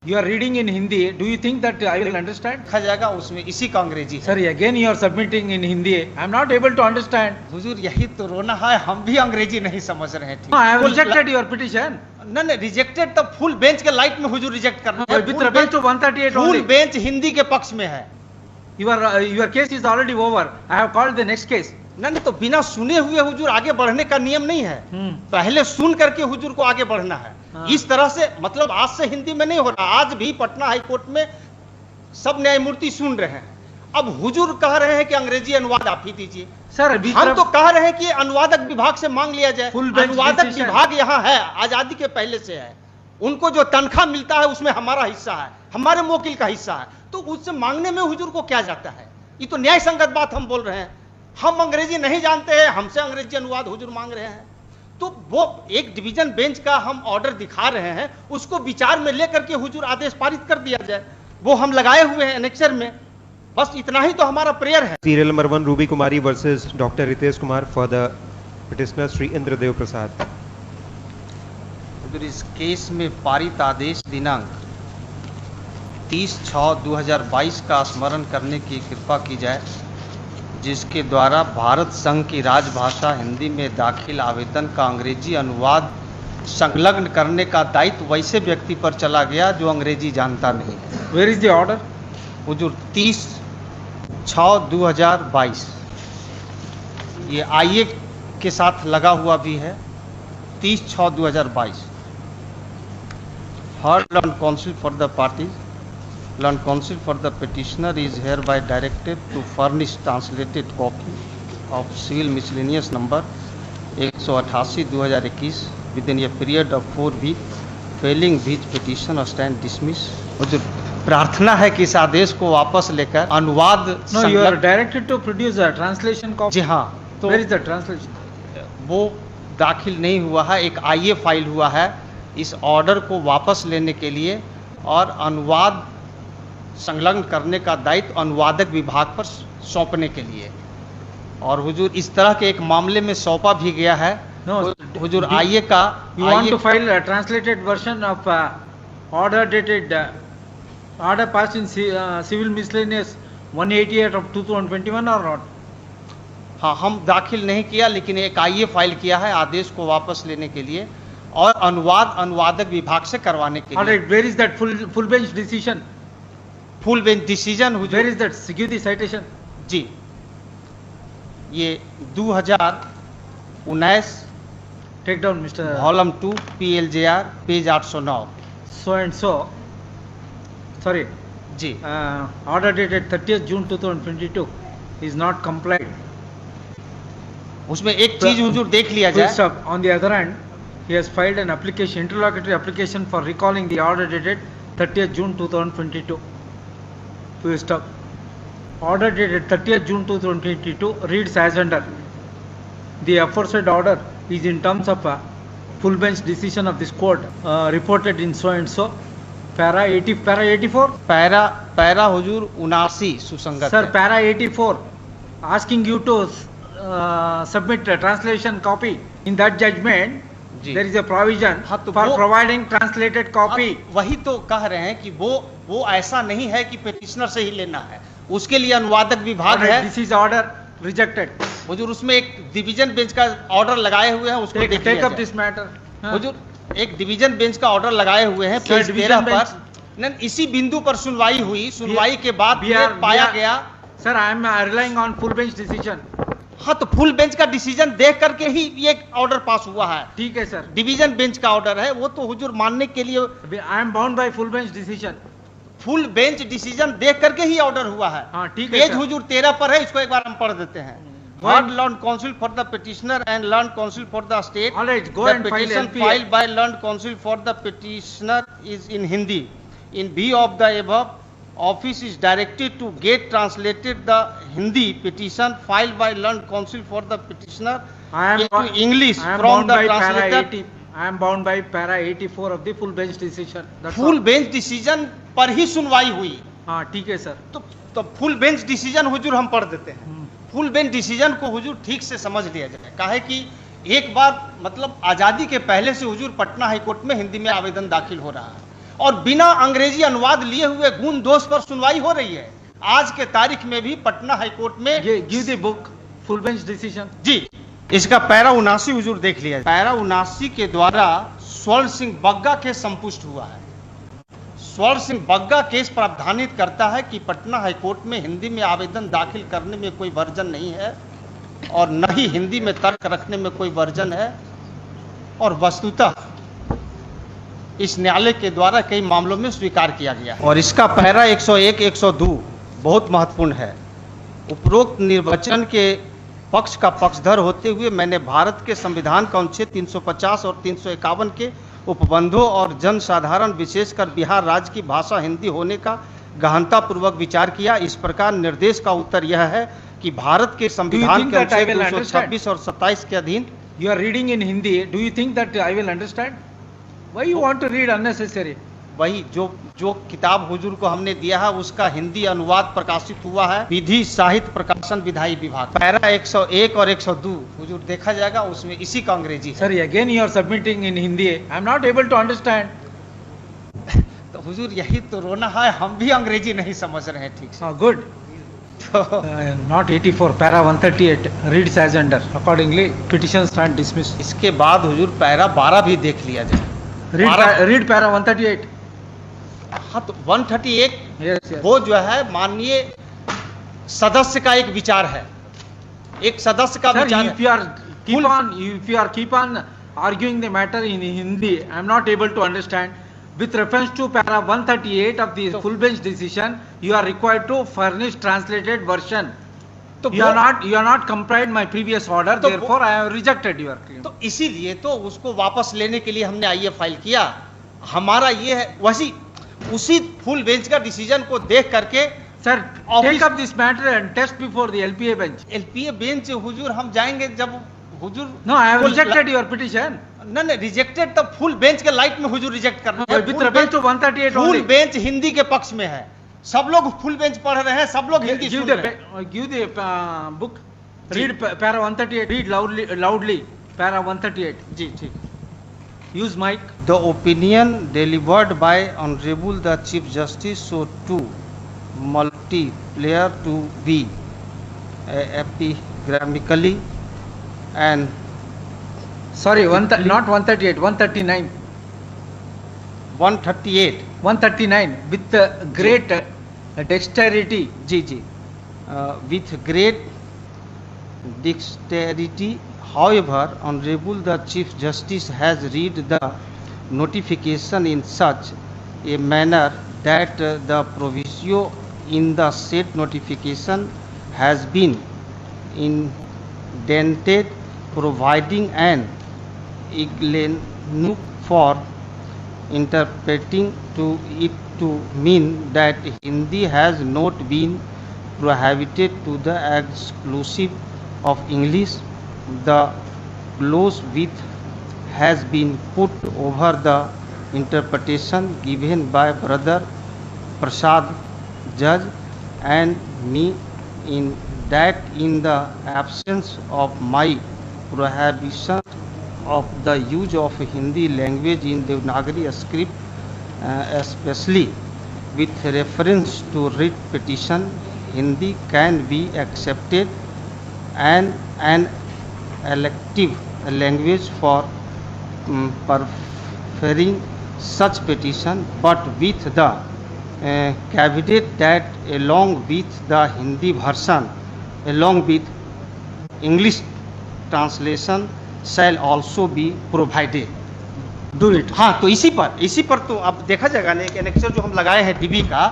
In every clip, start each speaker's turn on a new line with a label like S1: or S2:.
S1: You are reading in Hindi. Do you think that I will understand?
S2: लिखा जाएगा उसमें इसी का अंग्रेजी है।
S1: Sir, again you are submitting in Hindi. I am not able to understand.
S2: हुजूर यही तो रोना है, हम भी अंग्रेजी नहीं समझ रहे हैं।
S1: No, I have rejected your petition.
S2: नहीं, रिजेक्टेड तो फुल बेंच के लाइट में हुजूर रिजेक्ट कर रहे
S1: With reference to 138
S2: full
S1: only.
S2: Bench Hindi के पक्ष में है।
S1: Your case is already over. I have called the next case.
S2: नहीं तो बिना सुने हुए हुजूर आगे बढ़ने का नियम नहीं है। पहले सुन करके हुजूर को आगे बढ़ना है।
S1: हाँ।
S2: इस तरह से मतलब आज से हिंदी में नहीं हो रहा। आज भी पटना हाई कोर्ट में सब न्यायमूर्ति सुन रहे हैं। अब हुजूर कह रहे हैं कि अंग्रेजी अनुवाद आप ही दीजिए।
S1: Sir,
S2: हम तो कह रहे हैं कि अनुवादक विभाग से मांग लिया जाए।
S1: Full bench
S2: अनुवादक
S1: decision।
S2: विभाग यहाँ है, आजादी के पहले से है। उनको जो तनख्वाह मिलता है उसमें हमारा हिस्सा है, हमारे मोकिल का हिस्सा है, तो उससे मांगने में हुजूर को क्या जाता है? ये तो न्याय संगत बात हम बोल रहे हैं। हम अंग्रेजी नहीं जानते हैं, हमसे अंग्रेजी अनुवाद हुजूर मांग रहे हैं। तो वो एक डिवीजन बेंच का हम ऑर्डर दिखा रहे हैं, उसको विचार में लेकर के हुजूर आदेश पारित कर दिया जाए। वो हम लगाए हुए हैं एनेक्सर में। बस इतना ही तो हमारा प्रेयर है।
S3: Serial number 1 Ruby Kumari versus Dr. Ritesh Kumar for the petitioner Sri Indradev Prasad.
S2: इस केस में पारित आदेश दिनांक 30/6/2022 का स्मरण करने की कृपा की जाए, जिसके द्वारा भारत संघ की राजभाषा हिंदी में दाखिल आवेदन का अंग्रेजी अनुवाद संलग्न करने का दायित्व वैसे व्यक्ति पर चला गया जो अंग्रेजी जानता नहीं है।
S1: Where is the order?
S2: हुजूर 30/6/2022 ये आईए के साथ लगा हुआ भी है। 30/6/2022 heard on counsel for the parties, learned counsel for the petitioner is hereby directed to furnish translated copy of civil miscellaneous number 188/2021 within a period of 4 weeks, failing which petition or stand dismissed। और जो प्रार्थना है कि इस आदेश को वापस लेकर अनुवाद
S1: No, you are directed to produce a translation copy.
S2: जी हाँ, तो
S1: Where is the translation?
S2: वो दाखिल नहीं हुआ है, एक आईए फाइल हुआ है इस ऑर्डर को वापस लेने के लिए और अनुवाद संलग्न करने का दायित्व अनुवादक विभाग पर सौंपने के लिए। और हुजूर इस तरह के एक मामले में सौंपा भी गया है।
S1: No,
S2: हुजूर आईए का
S1: You want to file a translated version of order dated order passed in civil miscellaneous 188 of 2021 or not?
S2: हाँ, हम दाखिल नहीं किया, लेकिन एक आईए फाइल किया है आदेश को वापस लेने के लिए और अनुवाद अनुवादक विभाग से करवाने के
S1: All
S2: लिए।
S1: right, where is that full bench decision?
S2: Full bench decision
S1: Where
S2: हुजूर
S1: is that security citation?
S2: जी, ये 2019
S1: Take down, Mr.
S2: Volume 2 PLJR page 809।
S1: So and so. Sorry,
S2: जी
S1: order dated 30th June 2022 is not complied.
S2: उसमें एक चीज हुजूर देख लिया
S1: Full
S2: जाए।
S1: stop. On the other hand, he has filed an application, interlocutory application for recalling the order dated 30th June 2022. Full stop. Order dated 30th June 2022 reads as under. The aforesaid order is in terms of a full bench decision of this court reported in so and so. Para 84.
S2: Para हुजूर 79 सुसंगत
S1: Sir,
S2: है।
S1: para 84 asking you to submit a translation copy. In that judgment,
S2: ji.
S1: there is a provision
S2: हाँ, तो
S1: for
S2: वो-
S1: providing translated copy.
S2: अब वही तो कह रहे हैं कि वो ऐसा नहीं है कि पेटिशनर से ही लेना है, उसके लिए अनुवादक विभाग
S1: Alright,
S2: है।
S1: this is order rejected.
S2: हुजूर उसमें एक डिवीजन बेंच का ऑर्डर लगाए हुए हैं, उसको देख
S1: Take
S2: लिया
S1: up
S2: जाए।
S1: this matter. हाँ।
S2: हुजूर एक डिवीजन बेंच का ऑर्डर लगाए हुए हैं
S1: Sir,
S2: पेज
S1: division
S2: 13
S1: bench-
S2: पर। नहीं, इसी बिंदु पर सुनवाई हुई, सुनवाई के बाद
S1: We
S2: ये
S1: are-
S2: पाया
S1: we are-
S2: गया।
S1: Sir, I am relying on full bench decision.
S2: हाँ, तो फुल बेंच का डिसीजन देख करके ही ये ऑर्डर पास हुआ है।
S1: ठीक है सर।
S2: डिवीजन बेंच का ऑर्डर है, वो तो हुजूर मानने के लिए
S1: I am bound by full bench decision.
S2: Full bench decision देख करके ही ऑर्डर हुआ है।
S1: हाँ, ठीक है
S2: पेज
S1: सर।
S2: हुजूर 13 पर है, इसको एक बार हम पढ़ देते हैं।
S1: Go ahead.
S2: Heard learned counsel for the petitioner and learned counsel for the state.
S1: All right, go
S2: The
S1: and file
S2: petition
S1: LPA.
S2: filed by learned counsel for the petitioner is in Hindi. In view of the above, office is directed to get translated the Hindi petition filed by learned counsel for the petitioner
S1: I am
S2: into English
S1: I am
S2: from
S1: bound
S2: the
S1: by para
S2: translator.
S1: 80. I am bound by para 84 of the full bench decision. That's
S2: full
S1: all.
S2: Bench decision पर ही सुनवाई हुई।
S1: हाँ, ठीक है sir.
S2: तो full bench decision हुजूर हम पढ़ देते हैं। फुल बेंच डिसीजन को हुजूर ठीक से समझ लिया जाए। काहे कि एक बार मतलब आज़ादी के पहले से हुजूर पटना हाई कोर्ट में हिंदी में आवेदन दाखिल हो रहा है और बिना अंग्रेजी अनुवाद लिए हुए गुण दोष पर सुनवाई हो रही है। आज के तारीख में भी पटना हाईकोर्ट में
S1: give the book full bench decision.
S2: जी, इसका पैरा 79 हुजूर देख लिया। पैरा 79 के द्वारा स्वर्ण सिंह बग्गा केस संपुष्ट हुआ है। स्वर्ण सिंह बग्गा केस प्रावधानित करता है कि पटना हाईकोर्ट में हिंदी में आवेदन दाखिल करने में कोई वर्जन नहीं है और न ही हिंदी में तर्क रखने में कोई वर्जन है, और वस्तुतः इस न्यायालय के द्वारा कई मामलों में स्वीकार किया गया। और इसका पैरा 101, 102 बहुत महत्वपूर्ण है। उपरोक्त निर्वचन के पक्ष का पक्षधर होते हुए मैंने भारत के संविधान का अनुच्छेद 350 और 351 के उपबंधों और जनसाधारण विशेषकर बिहार राज्य की भाषा हिंदी होने का गहनतापूर्वक विचार किया। इस प्रकार निर्देश का उत्तर यह है कि भारत के संविधान के अनुच्छेद 226 और 27 के अधीन।
S1: You are reading in Hindi. Do you think that I will understand? Why you want to read unnecessary?
S2: वही जो किताब हुजूर को हमने दिया है उसका हिंदी अनुवाद प्रकाशित हुआ है विधि साहित्य प्रकाशन विधायी विभाग। पैरा 101 और 102 हुजूर देखा जाएगा, उसमें इसी का अंग्रेजी है।
S1: Sir, again you are submitting in Hindi. I am not able to understand.
S2: तो हुजूर यही तो रोना है, हम भी अंग्रेजी नहीं समझ रहे हैं ठीक से।
S1: Good. Not 84, para 138 reads as under. Accordingly, petition stand dismissed.
S2: इसके बाद हुजूर पैरा 12 भी देख लिया जाए।
S1: Read para 138.
S2: हाँ, तो 138
S1: Yes.
S2: वो जो है माननीय सदस्य का एक विचार है, एक सदस्य का
S1: Sir,
S2: विचार
S1: if you are keep on arguing the matter in Hindi, I am not able to understand. With reference to para 138 of the full bench decision, you are required to furnish translated version.
S2: तो
S1: You are not complied my previous order,
S2: तो
S1: therefore I have rejected your claim.
S2: तो इसीलिए तो उसको वापस लेने के लिए हमने आईए फाइल किया। हमारा ये है वैसी उसी फुल बेंच का डिसीजन को देख करके
S1: Sir,
S2: Office-
S1: take up this matter and test before the LPA bench.
S2: LPA bench हुजूर हम जाएंगे जब हुजूर
S1: No, I have
S2: full-
S1: rejected your petition.
S2: नहीं रिजेक्टेड, तब फुल बेंच के लाइट में हुजूर रिजेक्ट करना है।
S1: With reference to 138
S2: full
S1: only.
S2: Bench Hindi के पक्ष में है, सब लोग फुल बेंच पढ़ रहे हैं, सब लोग हिंदी सुन रहे हैं।
S1: Give the book. Read para 138. Read loudly. Para 138.
S2: जी ठीक।
S1: Use mic.
S2: The opinion delivered by Honorable the Chief Justice so too multiplayer to be epigrammatically and
S1: Sorry, not 138. 139.
S2: 138
S1: 139 with great dexterity.
S2: Ji ji with great dexterity. However, Honorable the Chief Justice has read the notification in such a manner that the proviso in the said notification has been indented, providing an ignoble for interpreting to it to mean that Hindi has not been prohibited to the exclusive of English. The clause with has been put over the interpretation given by Brother Prasad Judge and me, in that in the absence of my prohibition of the use of Hindi language in Devanagari script, especially with reference to writ petition, Hindi can be accepted and an elective language for preferring such petition, but with the caveat that along with the Hindi version, along with English translation shall also be provided.
S1: Do it.
S2: हाँ, तो इसी पर तो अब देखा जाएगा ना, एक एनेक्सर जो हम लगाए हैं डीबी का,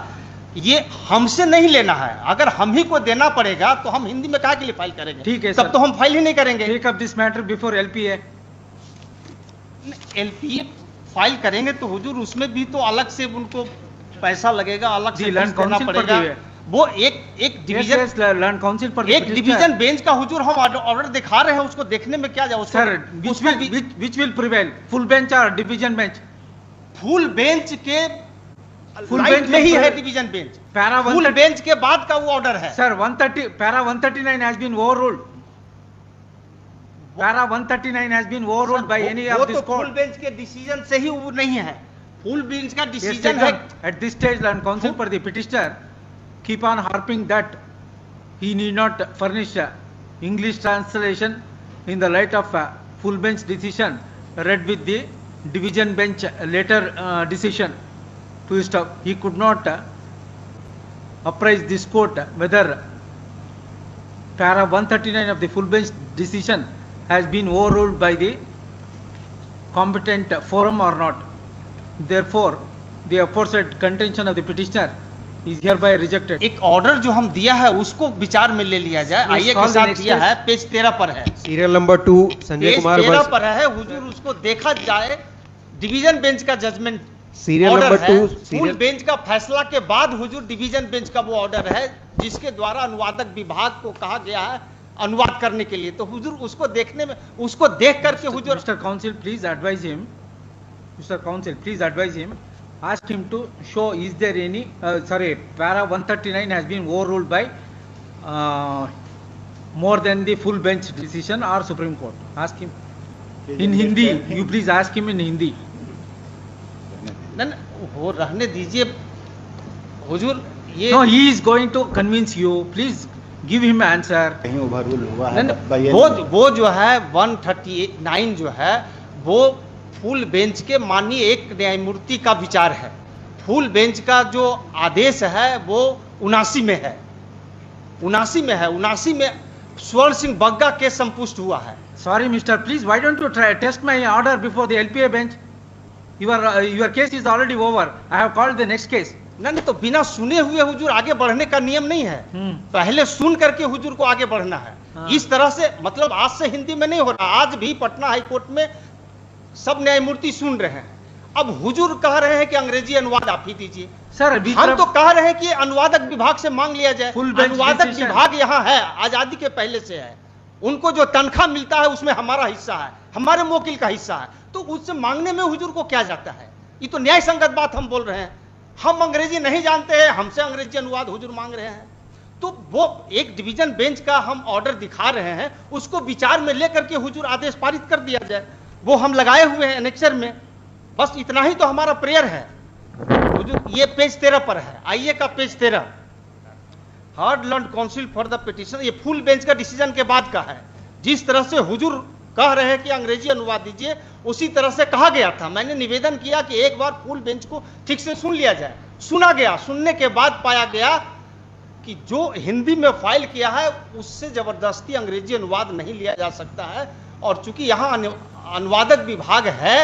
S2: ये हमसे नहीं लेना है। अगर हम ही को देना पड़ेगा तो हम हिंदी में काहे के लिए फाइल करेंगे?
S1: ठीक है
S2: तब
S1: सर।
S2: तो हम फाइल ही नहीं करेंगे।
S1: Take up this matter before LPA.
S2: LPA file करेंगे तो हुजूर उसमें भी तो अलग से उनको पैसा लगेगा, अलग
S1: जी,
S2: से
S1: लैंड
S2: देना
S1: काउंसिल पर
S2: पड़ेगा।
S1: भी है।
S2: वो एक डिवीजन
S1: Yes, लैंड काउंसिल पर
S2: एक डिवीजन बेंच का हुजूर हम ऑर्डर दिखा रहे हैं, उसको देखने में क्या जाए?
S1: Sir, which will prevail, full bench or division bench?
S2: Full bench के
S1: फुल
S2: लाइट
S1: बेंच
S2: में ही
S1: में
S2: है division bench.
S1: Para
S2: full
S1: 130
S2: bench के बाद का वो ऑर्डर है।
S1: Sir, 139 has been overruled. Para 139 has been overruled by any
S2: वो
S1: of this
S2: तो फुल
S1: court.
S2: बेंच के डिसीजन से ही वो नहीं है। फुल बेंच का
S1: He has
S2: डिसीजन
S1: taken,
S2: है।
S1: at this stage, and counsel for the petitioner keep on harping that he need not furnish English translation in the light of full bench decision read with the division bench later decision to stop. He could not apprise this court whether para 139 of the full bench decision has been overruled by the competent forum or not. Therefore, the aforesaid contention of the petitioner is hereby rejected.
S2: एक order जो हम दिया है उसको विचार में ले लिया जाए।
S1: Yes,
S2: आइए
S1: call
S2: के
S1: the
S2: साथ
S1: next
S2: दिया
S1: case.
S2: है, पेज 13 पर है।
S3: Serial number 2, Sanjay
S2: page
S3: Kumar
S2: 13
S3: versus
S2: पर है, हुजूर उसको देखा जाए। डिवीजन बेंच का जजमेंट
S3: Serial
S2: ऑर्डर
S3: number
S2: है।
S3: 2,
S2: फुल
S3: serial
S2: बेंच का फैसला के बाद हुजूर डिवीजन बेंच का वो ऑर्डर है जिसके द्वारा अनुवादक विभाग को कहा गया है अनुवाद करने के लिए। तो हुजूर उसको देखने में, उसको देख करके हुजूर
S1: Mr. Counsel, please advise him. Mr. Counsel, please advise him. Ask him to show is there any, para 139 has been overruled by more than the full bench decision or Supreme Court. Ask him. In Hindi, you please ask him in Hindi.
S2: न हो रहने दीजिए हुजूर। ये
S1: No, he is going to convince you. Please give him answer.
S4: कहीं overrule हुआ
S2: न,
S4: है
S2: न, वो जो है 139 जो है वो फुल बेंच के माननीय एक न्यायमूर्ति का विचार है। फुल बेंच का जो आदेश है वो 79 में है, 79 में स्वर्ण सिंह बग्गा केस संपुष्ट हुआ है।
S1: Sorry, Mister. Please, why don't you try test my order before the LPA bench? Your case is already over. I have called the next case.
S2: नहीं तो बिना सुने हुए हुजूर आगे बढ़ने का नियम नहीं है। पहले सुन करके हुजूर को आगे बढ़ना है।
S1: हाँ।
S2: इस तरह से मतलब आज से हिंदी में नहीं हो रहा। आज भी पटना हाई कोर्ट में सब न्यायमूर्ति सुन रहे हैं। अब हुजूर कह रहे हैं कि अंग्रेजी अनुवाद आप ही दीजिए।
S1: Sir, अभी
S2: हम तो कह रहे हैं कि अनुवादक विभाग से मांग लिया जाए।
S1: Full bench
S2: अनुवादक
S1: decision.
S2: विभाग यहाँ है, आजादी के पहले से है। उनको जो तनख्वाह मिलता है उसमें हमारा हिस्सा है, हमारे मोकिल का हिस्सा है। तो उससे मांगने में हुजूर को क्या जाता है? ये तो न्याय संगत बात हम बोल रहे हैं। हम अंग्रेजी नहीं जानते हैं, हमसे अंग्रेजी अनुवाद हुजूर मांग रहे हैं। तो वो एक डिवीजन बेंच का हम ऑर्डर दिखा रहे हैं, उसको विचार में लेकर के हुजूर आदेश पारित कर दिया जाए। वो हम लगाए हुए हैं एनेक्सर में। बस इतना ही तो हमारा प्रेयर है हुजूर। ये पेज 13 पर है, आइए का page 13। Hard learn council for the petition, ये फुल बेंच का डिसीजन के बाद का है। जिस तरह से हुजूर कह रहे हैं कि अंग्रेजी अनुवाद दीजिए, उसी तरह से कहा गया था। मैंने निवेदन किया कि एक बार फुल बेंच को ठीक से सुन लिया जाए। सुना गया, सुनने के बाद पाया गया कि जो हिंदी में फाइल किया है उससे जबरदस्ती अंग्रेजी अनुवाद नहीं लिया जा सकता है। और चूंकि यहाँ अनुवादक विभाग है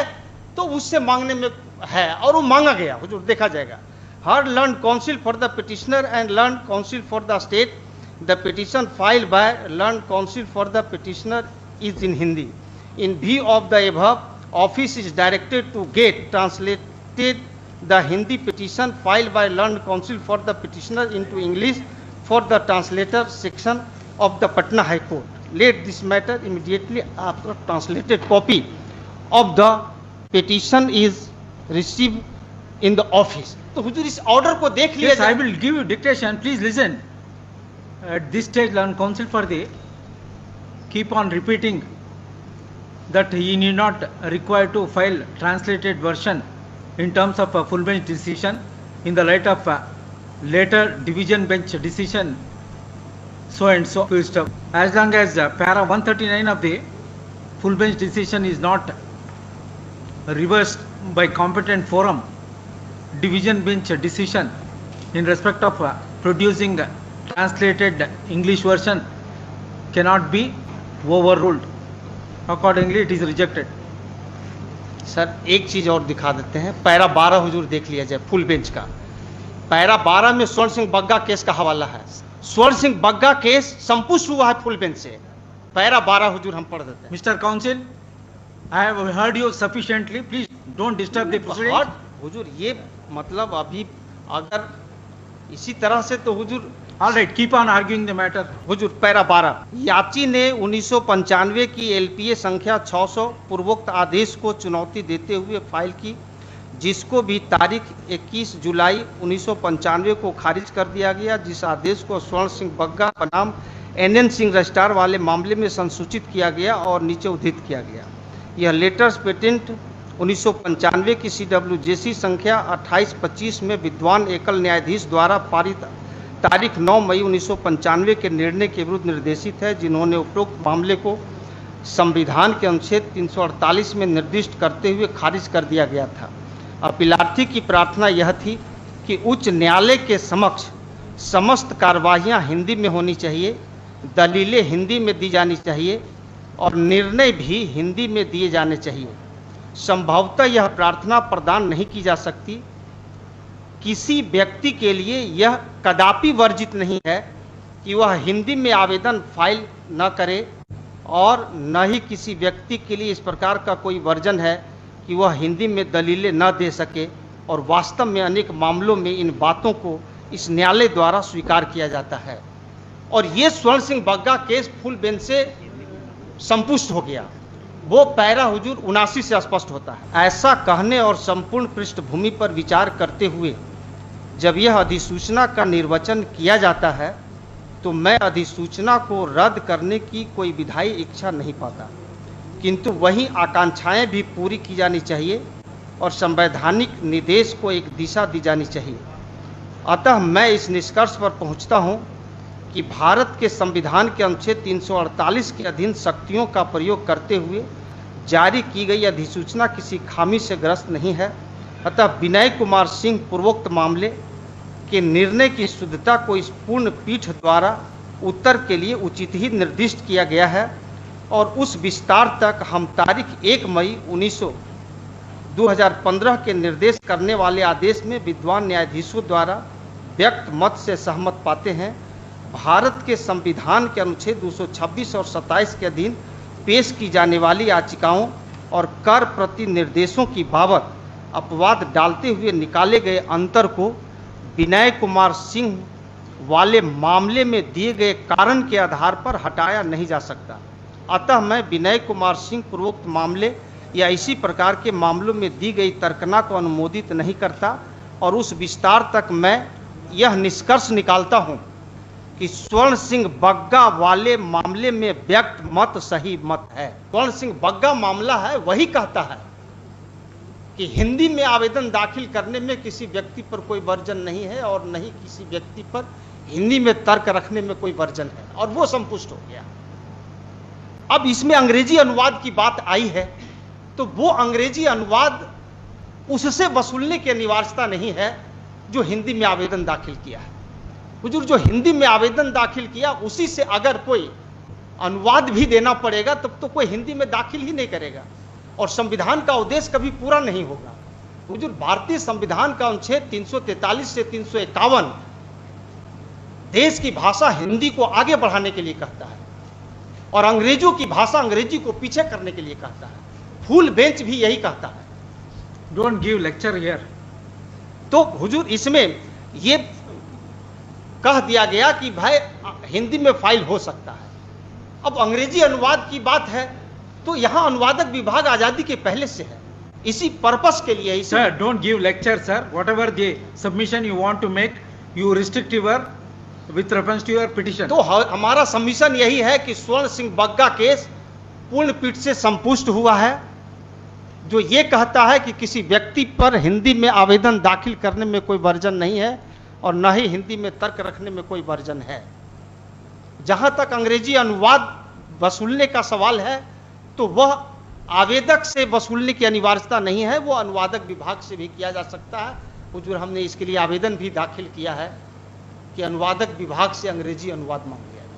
S2: तो उससे मांगने में है और वो मांगा गया। हुजूर देखा जाएगा। Hard learn council for the petitioner and learn council for the state, the petition filed by learn council for the petitioner is in Hindi. In view of the above, office is directed to get translated the Hindi petition filed by learned counsel for the petitioner into English for the translator section of the Patna High Court. Let this matter immediately after translated copy of the petition is received in the office. तो हुजूर इस order को देख लिया
S1: Yes, I
S2: जाए।
S1: will give you dictation. Please listen. At this stage, learn counsel for the keep on repeating that he need not require to file translated version in terms of a full bench decision in the light of a later division bench decision so and so stuff. As long as para 139 of the full bench decision is not reversed by competent forum, division bench decision in respect of producing translated English version cannot be overruled. Accordingly, it is rejected.
S2: Sir एक चीज और दिखा देते हैं। Para 12 हुजूर देख लिया जाए full bench का। पैरा 12 में स्वर्ण सिंह बग्गा केस का हवाला है। स्वर्ण सिंह बग्गा केस संपुष्ट हुआ है फुल बेंच से। पैरा 12 हुजूर हम पढ़ देते हैं।
S1: Mr. Counsel, I have heard you sufficiently. Please don't disturb the proceedings.
S2: और हुजूर ये मतलब अभी अगर इसी तरह से तो हुजूर
S1: All right, keep on arguing the matter.
S2: Hazur para 12 याची ने 1995 की एलपीए संख्या 600 पूर्वोक्त आदेश को चुनौती देते हुए फाइल की, जिसको भी तारीख 21 जुलाई 1995 को खारिज कर दिया गया, जिस आदेश को स्वर्ण सिंह बग्गा बनाम NN सिंह रजिस्ट्रार वाले मामले में संसूचित किया गया और नीचे उद्धृत किया गया। यह लेटर्स पेटेंट 1995 की CWJC संख्या 2825 में विद्वान एकल न्यायाधीश द्वारा पारित तारीख 9 मई 1995 के निर्णय के विरुद्ध निर्देशित है, जिन्होंने उपरोक्त मामले को संविधान के अनुच्छेद 348 में निर्दिष्ट करते हुए खारिज कर दिया गया था। अपीलार्थी की प्रार्थना यह थी कि उच्च न्यायालय के समक्ष समस्त कार्यवाहियां हिंदी में होनी चाहिए, दलीलें हिंदी में दी जानी चाहिए और निर्णय भी हिंदी में दिए जाने चाहिए। संभवतः यह प्रार्थना प्रदान नहीं की जा सकती। किसी व्यक्ति के लिए यह कदापि वर्जित नहीं है कि वह हिंदी में आवेदन फाइल न करे और न ही किसी व्यक्ति के लिए इस प्रकार का कोई वर्जन है कि वह हिंदी में दलीलें न दे सके, और वास्तव में अनेक मामलों में इन बातों को इस न्यायालय द्वारा स्वीकार किया जाता है। और ये स्वर्ण Singh Bagga case full bench से संपुष्ट हो गया। वो पैरा हुजूर 79 से स्पष्ट होता है। ऐसा कहने और संपूर्ण पृष्ठभूमि पर विचार करते हुए जब यह अधिसूचना का निर्वचन किया जाता है तो मैं अधिसूचना को रद्द करने की कोई विधायी इच्छा नहीं पाता, किंतु वही आकांक्षाएं भी पूरी की जानी चाहिए और संवैधानिक निर्देश को एक दिशा दी जानी चाहिए। अतः मैं इस निष्कर्ष पर पहुंचता हूं कि भारत के संविधान के अनुच्छेद 348 के अधीन शक्तियों का प्रयोग करते हुए जारी की गई अधिसूचना किसी खामी से ग्रस्त नहीं है। अतः विनय कुमार सिंह पूर्वोक्त मामले के निर्णय की शुद्धता को इस पूर्ण पीठ द्वारा उत्तर के लिए उचित ही निर्दिष्ट किया गया है और उस विस्तार तक हम तारीख 1 मई 2015 के निर्देश करने वाले आदेश में विद्वान न्यायाधीशों द्वारा व्यक्त मत से सहमत पाते हैं। भारत के संविधान के अनुच्छेद 226 और 27 के अधीन पेश की जाने वाली याचिकाओं और कर प्रति निर्देशों की बाबत अपवाद डालते हुए निकाले गए अंतर को विनय कुमार सिंह वाले मामले में दिए गए कारण के आधार पर हटाया नहीं जा सकता। अतः मैं विनय कुमार सिंह पूर्वोक्त मामले या इसी प्रकार के मामलों में दी गई तर्कना को अनुमोदित नहीं करता और उस विस्तार तक मैं यह निष्कर्ष निकालता हूं कि स्वर्ण सिंह बग्गा वाले मामले में व्यक्त मत सही मत है। स्वर्ण सिंह बग्गा मामला है वही कहता है कि हिंदी में आवेदन दाखिल करने में किसी व्यक्ति पर कोई वर्जन नहीं है और न ही किसी व्यक्ति पर हिंदी में तर्क रखने में कोई वर्जन है, और वो संपुष्ट हो गया। अब इसमें अंग्रेजी अनुवाद की बात आई है तो वो अंग्रेजी अनुवाद उससे वसूलने की अनिवार्यता नहीं है जो हिंदी में आवेदन दाखिल किया है। हुजूर, जो हिंदी में आवेदन दाखिल किया उसी से अगर कोई अनुवाद भी देना पड़ेगा तब तो कोई हिंदी में दाखिल ही नहीं करेगा और संविधान का उद्देश्य कभी पूरा नहीं होगा। हुजूर, भारतीय संविधान का अनुच्छेद 343 से 351 देश की भाषा हिंदी को आगे बढ़ाने के लिए कहता है और अंग्रेजों की भाषा अंग्रेजी को पीछे करने के लिए कहता है। फुल बेंच भी यही कहता है।
S1: Don't give lecture here.
S2: तो हुजूर, इसमें ये कह दिया गया कि भाई हिंदी में फाइल हो सकता है। अब अंग्रेजी अनुवाद की बात है तो यहां अनुवादक विभाग आजादी के पहले से है, इसी पर्पस के लिए।
S1: Sir, don't give lecture sir. Whatever the submission you want to make, you restrict your with reference to your petition.
S2: तो हमारा सबमिशन यही है कि स्वर्ण सिंह बग्गा केस पूर्ण पीठ से संपुष्ट हुआ है, जो ये कहता है कि किसी व्यक्ति पर हिंदी में आवेदन दाखिल करने में कोई वर्जन नहीं है और न ही हिंदी में तर्क रखने में कोई वर्जन है। जहां तक अंग्रेजी अनुवाद वसूलने का सवाल है तो वह आवेदक से वसूलने की अनिवार्यता नहीं है, वो अनुवादक विभाग से भी किया जा सकता है। हुजूर, हमने इसके लिए आवेदन भी दाखिल किया है कि अनुवादक विभाग से अंग्रेजी अनुवाद मांग लिया जाए।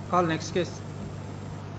S1: Call next case.